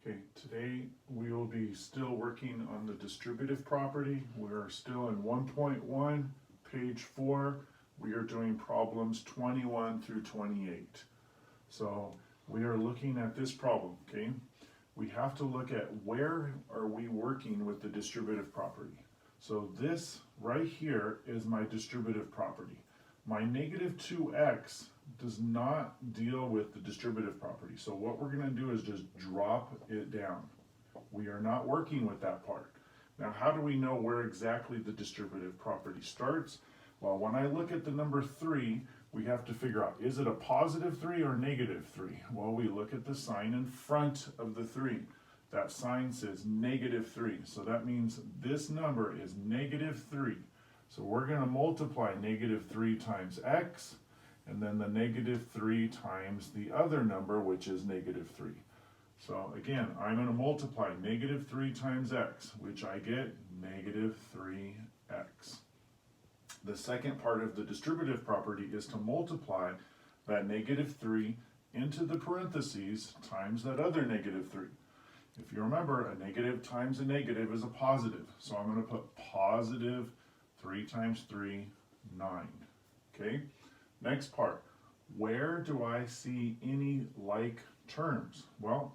Okay, today we will be still working on the distributive property. We're still in 1.1, page 4. We are doing problems 21 through 28. So we are looking at this problem, okay? We have to look at where are we working with the distributive property. So this right here is my distributive property. My negative 2x does not deal with the distributive property. So what we're going to do is just drop it down. We are not working with that part. Now, how do we know where exactly the distributive property starts? Well, when I look at the number 3, we have to figure out, is it a positive 3 or negative 3? Well, we look at the sign in front of the 3. That sign says negative 3. So that means this number is negative 3. So we're going to multiply negative 3 times x, and then the negative 3 times the other number, which is negative 3. So again, I'm going to multiply negative 3 times x, which I get negative 3x. The second part of the distributive property is to multiply that negative 3 into the parentheses times that other negative 3. If you remember, a negative times a negative is a positive. So I'm going to put positive 3 times 3, 9. Okay? Next part, where do I see any like terms? Well,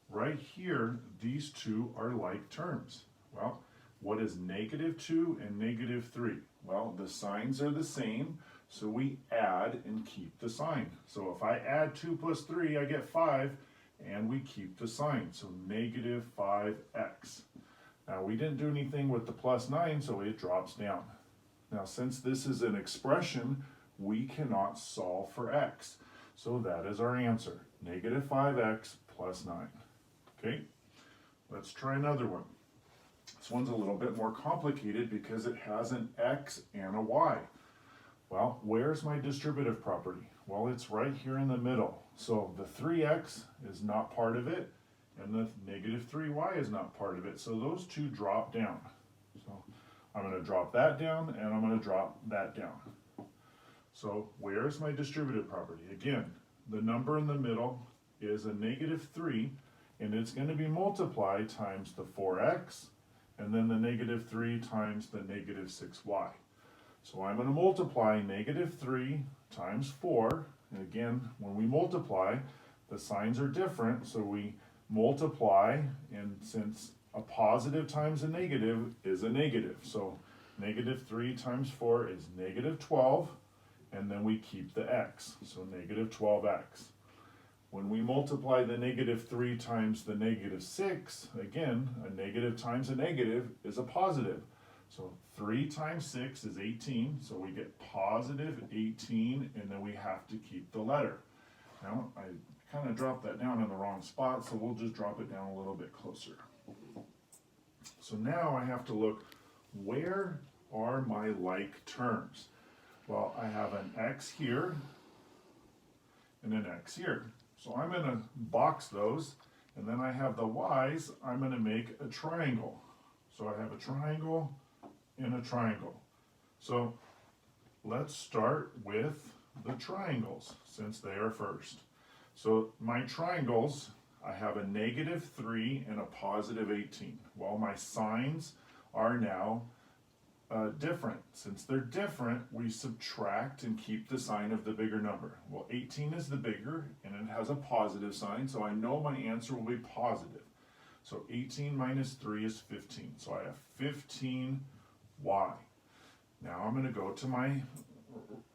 right here, these two are like terms. Well, what is negative 2 and negative 3? Well, the signs are the same, so we add and keep the sign. So if I add 2 plus 3, I get 5, and we keep the sign. So negative 5x. Now, we didn't do anything with the plus 9, so it drops down. Now, since this is an expression, we cannot solve for x. So that is our answer, negative 5x plus 9. Okay, let's try another one. This one's a little bit more complicated because it has an x and a y. Well, where's my distributive property? Well, it's right here in the middle. So the 3x is not part of it, and the negative 3y is not part of it. So those two drop down. So I'm going to drop that down, and I'm going to drop that down. So where's my distributive property? Again, the number in the middle is a negative 3, and it's going to be multiplied times the 4x, and then the negative 3 times the negative 6y. So I'm going to multiply negative 3 times 4. And again, when we multiply, the signs are different, so we multiply, and since a positive times a negative is a negative, so negative 3 times 4 is negative 12, and then we keep the x, so negative 12x. When we multiply the negative 3 times the negative 6, again, a negative times a negative is a positive. So 3 times 6 is 18, so we get positive 18, and then we have to keep the letter. Now, I kind of dropped that down in the wrong spot, so we'll just drop it down a little bit closer. So now I have to look, where are my like terms? Well, I have an x here and an x here. So I'm going to box those, and then I have the y's. I'm going to make a triangle. So I have a triangle and a triangle. So let's start with the triangles, since they are first. So my triangles, I have a negative 3 and a positive 18. Well, my signs are now different. Since they're different, we subtract and keep the sign of the bigger number. Well, 18 is the bigger, and it has a positive sign, so I know my answer will be positive. So 18 minus 3 is 15. So I have 15y. Now I'm going to go to my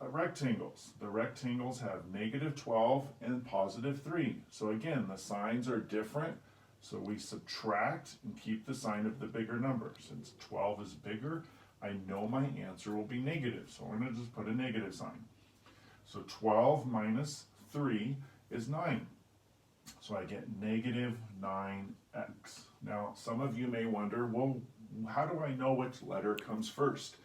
rectangles. The rectangles have negative 12 and positive 3. So again, the signs are different, so we subtract and keep the sign of the bigger number. Since 12 is bigger, I know my answer will be negative, so I'm going to just put a negative sign. So 12 minus 3 is 9. So I get negative 9x. Now, some of you may wonder, well, how do I know which letter comes first?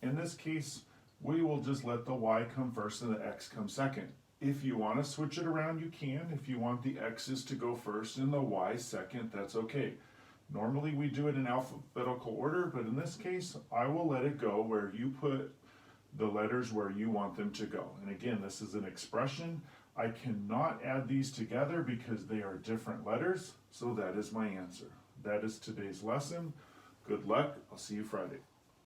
In this case, we will just let the y come first and the x come second. If you want to switch it around, you can. If you want the x's to go first and the y second, that's okay. Normally we do it in alphabetical order, but in this case, I will let it go where you put the letters where you want them to go. And again, this is an expression. I cannot add these together because they are different letters, so that is my answer. That is today's lesson. Good luck. I'll see you Friday.